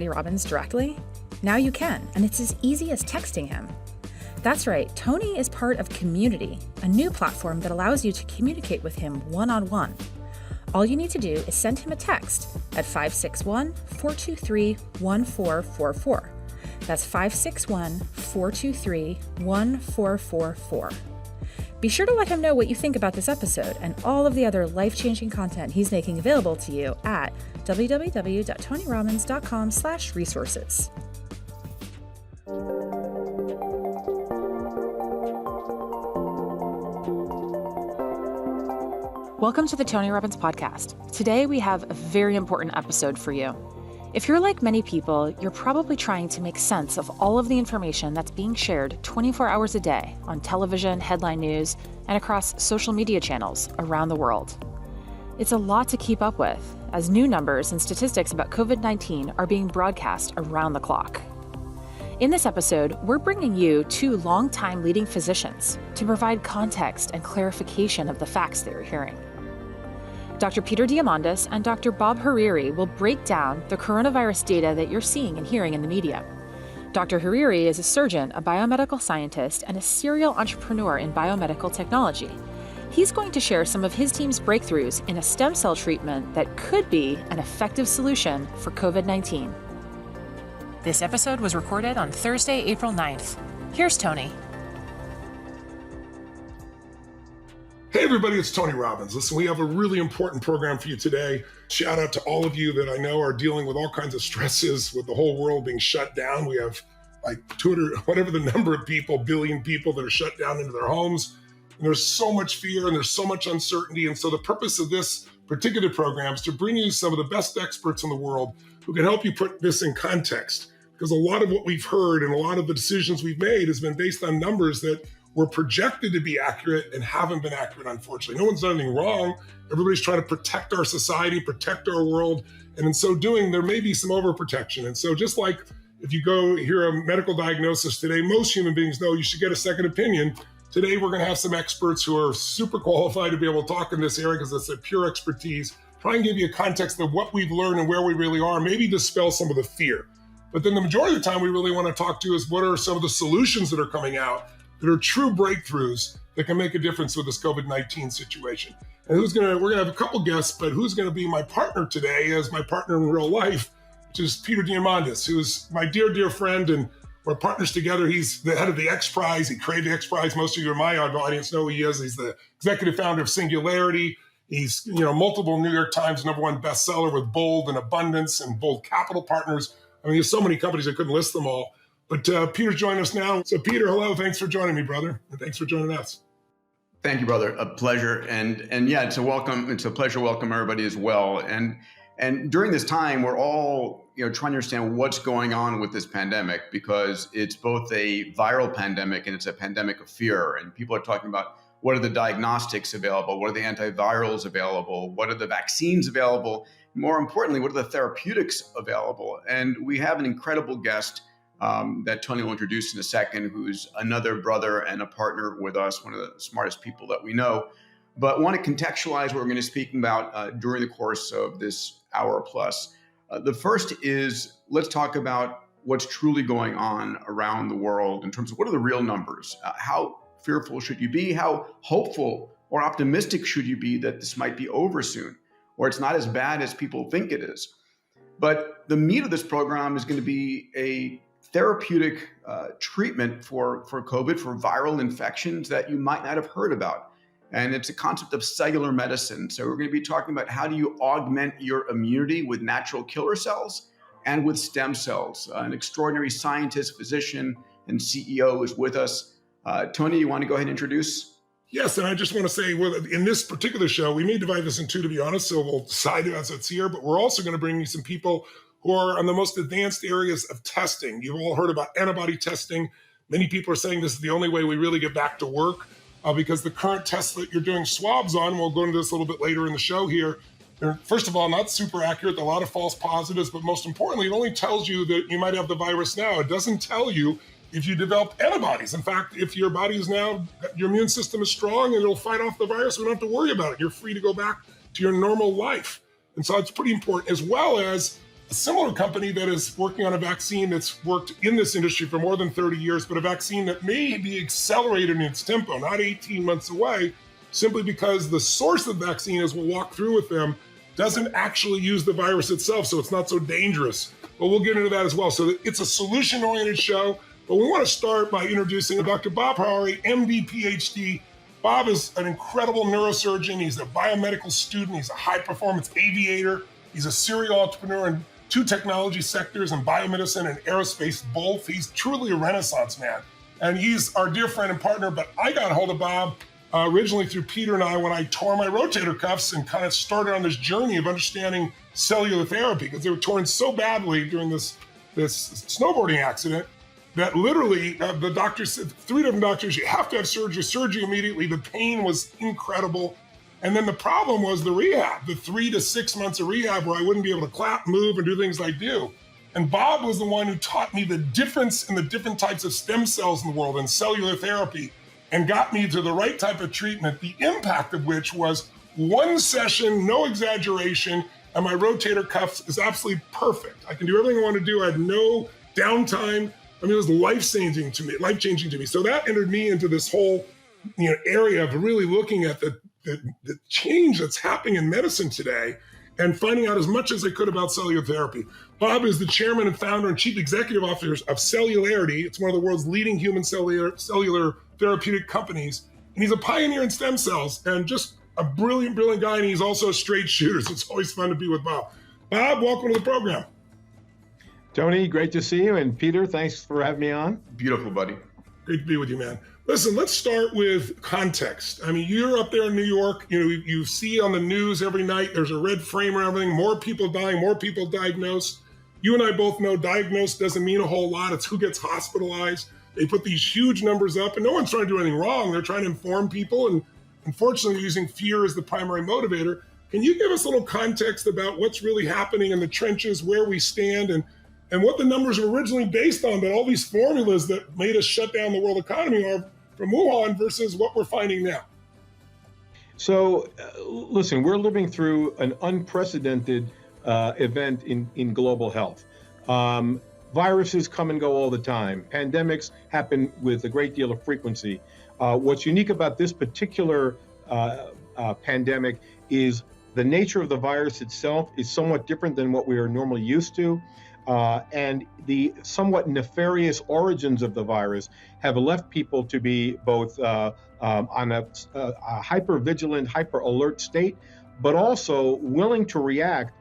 Tony Robbins directly? Now you can, and it's as easy as texting him. That's right, Tony is part of Community, a new platform that allows you to communicate with him one-on-one. All you need to do is send him a text at 561-423-1444. That's 561-423-1444. Be sure to let him know what you think about this episode and all of the other life-changing content he's making available to you at www.tonyrobbins.com/resources. Welcome to the Tony Robbins Podcast. Today we have a very important episode for you. If you're like many people, you're probably trying to make sense of all of the information that's being shared 24 hours a day on television, headline news, and across social media channels around the world. It's a lot to keep up with, as new numbers and statistics about COVID-19 are being broadcast around the clock. In this episode, we're bringing you two longtime leading physicians to provide context and clarification of the facts that you're hearing. Dr. Peter Diamandis and Dr. Bob Hariri will break down the coronavirus data that you're seeing and hearing in the media. Dr. Hariri is a surgeon, a biomedical scientist, and a serial entrepreneur in biomedical technology. He's going to share some of his team's breakthroughs in a stem cell treatment that could be an effective solution for COVID-19. This episode was recorded on Thursday, April 9th. Here's Tony. Hey everybody, it's Tony Robbins. Listen, we have a really important program for you today. Shout out to all of you that I know are dealing with all kinds of stresses with the whole world being shut down. We have like 200, whatever the number of people, billion people that are shut down into their homes. And there's so much fear and there's so much uncertainty. And so the purpose of this particular program is to bring you some of the best experts in the world who can help you put this in context. Because a lot of what we've heard and a lot of the decisions we've made has been based on numbers that were projected to be accurate and haven't been accurate, unfortunately. No one's done anything wrong. Everybody's trying to protect our society, protect our world. And in so doing, there may be some overprotection. And so just like if you go hear a medical diagnosis today, most human beings know you should get a second opinion. Today, we're going to have some experts who are super qualified to be able to talk in this area because it's a pure expertise. Try and give you a context of what we've learned and where we really are, maybe dispel some of the fear. But then the majority of the time we really want to talk to is what are some of the solutions that are coming out that are true breakthroughs that can make a difference with this COVID-19 situation. And we're gonna have a couple guests, but who's gonna be my partner today as my partner in real life, which is Peter Diamandis, who's my dear, dear friend, and we're partners together. He's the head of the X Prize. He created the X Prize. Most of you in my audience know who he is. He's the executive founder of Singularity. He's, multiple New York Times #1 bestseller with Bold and Abundance and Bold Capital Partners. I mean, there's so many companies, I couldn't list them all. But Peter's joining us now. So Peter, hello. Thanks for joining me, brother. And thanks for joining us. Thank you, brother. A pleasure. And yeah, it's a pleasure to welcome everybody as well. And during this time, we're all trying to understand what's going on with this pandemic, because it's both a viral pandemic and it's a pandemic of fear. And people are talking about what are the diagnostics available? What are the antivirals available? What are the vaccines available? More importantly, what are the therapeutics available? And we have an incredible guest that Tony will introduce in a second, who's another brother and a partner with us, one of the smartest people that we know. But want to contextualize what we're going to be speaking about during the course of this hour plus. The first is, let's talk about what's truly going on around the world in terms of what are the real numbers? How fearful should you be? How hopeful or optimistic should you be that this might be over soon, or it's not as bad as people think it is? But the meat of this program is going to be a therapeutic treatment for COVID, for viral infections that you might not have heard about. And it's a concept of cellular medicine. So we're going to be talking about how do you augment your immunity with natural killer cells and with stem cells. An extraordinary scientist, physician, and CEO is with us. Tony, you want to go ahead and introduce? Yes, and I just want to say, in this particular show, we may divide this in two, to be honest, so we'll decide as it's here, but we're also going to bring you some people who are on the most advanced areas of testing. You've all heard about antibody testing. Many people are saying this is the only way we really get back to work because the current tests that you're doing swabs on, we'll go into this a little bit later in the show here, they're, first of all, not super accurate, a lot of false positives, but most importantly, it only tells you that you might have the virus now. It doesn't tell you if you develop antibodies. In fact, if your body is now, your immune system is strong and it'll fight off the virus, we don't have to worry about it. You're free to go back to your normal life. And so it's pretty important, as well as a similar company that is working on a vaccine that's worked in this industry for more than 30 years, but a vaccine that may be accelerated in its tempo, not 18 months away, simply because the source of the vaccine, as we'll walk through with them, doesn't actually use the virus itself, so it's not so dangerous. But we'll get into that as well. So it's a solution-oriented show, but we want to start by introducing Dr. Bob Harari, MD, PhD. Bob is an incredible neurosurgeon. He's a biomedical student. He's a high-performance aviator. He's a serial entrepreneur in 2 technology sectors, in biomedicine and aerospace, both. He's truly a renaissance man. And he's our dear friend and partner, but I got a hold of Bob originally through Peter and I when I tore my rotator cuffs and kind of started on this journey of understanding cellular therapy, because they were torn so badly during this snowboarding accident that literally the doctors said, 3 different doctors, you have to have surgery immediately. The pain was incredible. And then the problem was the rehab, the 3 to 6 months of rehab where I wouldn't be able to clap, move, and do things I do. And Bob was the one who taught me the difference in the different types of stem cells in the world and cellular therapy, and got me to the right type of treatment, the impact of which was 1 session, no exaggeration, and my rotator cuff is absolutely perfect. I can do everything I want to do. I had no downtime. I mean, it was life-changing to me. So that entered me into this whole area of really looking at the change that's happening in medicine today and finding out as much as I could about cellular therapy. Bob is the chairman and founder and chief executive officer of Cellularity. It's one of the world's leading human cellular therapeutic companies. And he's a pioneer in stem cells and just a brilliant guy. And he's also a straight shooter. So it's always fun to be with Bob. Bob, welcome to the program. Tony, great to see you. And Peter, thanks for having me on. Beautiful, buddy. Great to be with you, man. Listen, let's start with context. I mean, you're up there in New York. You see on the news every night, there's a red frame or everything, more people dying, more people diagnosed. You and I both know diagnosed doesn't mean a whole lot. It's who gets hospitalized. They put these huge numbers up, and no one's trying to do anything wrong. They're trying to inform people, and unfortunately, using fear as the primary motivator. Can you give us a little context about what's really happening in the trenches, where we stand, and what the numbers were originally based on, but all these formulas that made us shut down the world economy are from Wuhan versus what we're finding now? So, listen, we're living through an unprecedented event in global health. Viruses come and go all the time. Pandemics happen with a great deal of frequency. What's unique about this particular pandemic is the nature of the virus itself is somewhat different than what we are normally used to. And the somewhat nefarious origins of the virus have left people to be both on a hyper-vigilant, hyper-alert state, but also willing to react